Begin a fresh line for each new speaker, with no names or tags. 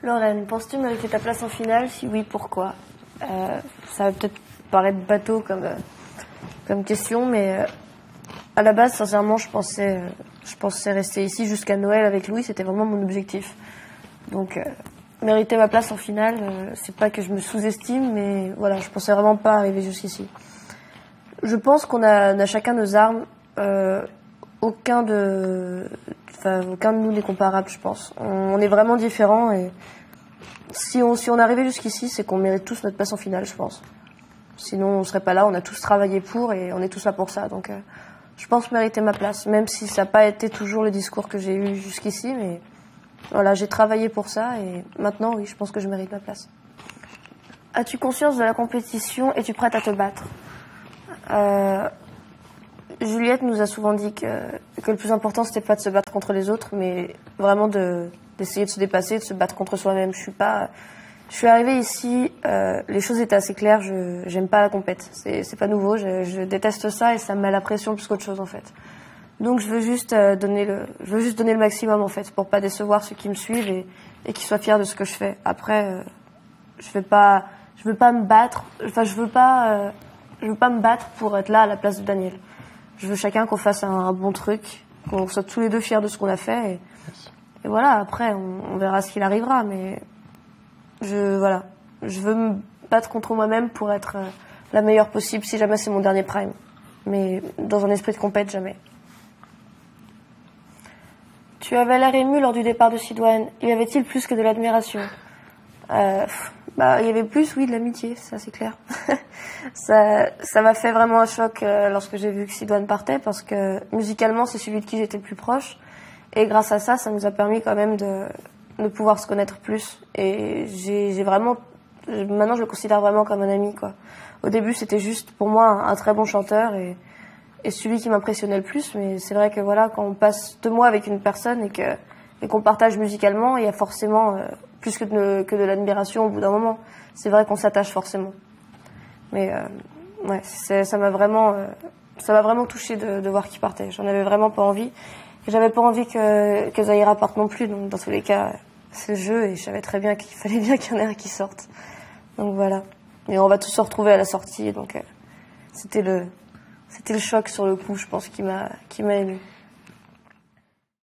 Lorraine, penses-tu mériter ta place en finale? Si oui, pourquoi? Ça va peut-être paraître bateau comme question, mais à la base, sincèrement, je pensais rester ici jusqu'à Noël avec Louis. C'était vraiment mon objectif. Donc, mériter ma place en finale, c'est pas que je me sous-estime, mais voilà, je pensais vraiment pas arriver jusqu'ici. Je pense qu'on a chacun nos armes. Aucun de nous n'est comparable, je pense. On est vraiment différents et si on est arrivé jusqu'ici, c'est qu'on mérite tous notre place en finale, je pense. Sinon, on serait pas là. On a tous travaillé pour et on est tous là pour ça. Donc, je pense mériter ma place, même si ça n'a pas été toujours le discours que j'ai eu jusqu'ici, mais voilà, j'ai travaillé pour ça et maintenant, oui, je pense que je mérite ma place. As-tu conscience de la compétition? Es-tu prête à te battre? Juliette nous a souvent dit que le plus important, c'était pas de se battre contre les autres, mais vraiment d'essayer de se dépasser, de se battre contre soi-même. Je suis arrivée ici, les choses étaient assez claires, j'aime pas la compète. C'est pas nouveau, je déteste ça et ça me met la pression plus qu'autre chose, en fait. Donc, je veux juste donner le maximum, en fait, pour pas décevoir ceux qui me suivent et qui soient fiers de ce que je fais. Après, je veux pas me battre, enfin, je veux pas me battre pour être là à la place de Daniel. Je veux chacun qu'on fasse un bon truc, qu'on soit tous les deux fiers de ce qu'on a fait. Et voilà, après, on verra ce qu'il arrivera. Mais je veux me battre contre moi-même pour être la meilleure possible, si jamais c'est mon dernier prime. Mais dans un esprit de compète, jamais. Tu avais l'air ému lors du départ de Sidoine. Y avait-il plus que de l'admiration? Il y avait plus, oui, de l'amitié, ça c'est clair. ça m'a fait vraiment un choc lorsque j'ai vu que Sidoine partait, parce que musicalement, c'est celui de qui j'étais le plus proche. Et grâce à ça, ça nous a permis quand même de pouvoir se connaître plus. Et maintenant, je le considère vraiment comme un ami, quoi. Au début, c'était juste pour moi un très bon chanteur et celui qui m'impressionnait le plus. Mais c'est vrai que voilà, quand on passe 2 mois avec une personne et qu'on partage musicalement, il y a forcément plus que de l'admiration au bout d'un moment. C'est vrai qu'on s'attache forcément. Mais ouais, ça m'a vraiment touchée de voir qu'il partait. J'en avais vraiment pas envie. Et j'avais pas envie que Zahira parte non plus. Donc dans tous les cas, c'est le jeu et je savais très bien qu'il fallait bien qu'il y en ait un qui sorte. Donc voilà. Et on va tous se retrouver à la sortie. Donc c'était le choc sur le coup, je pense, qui m'a ému.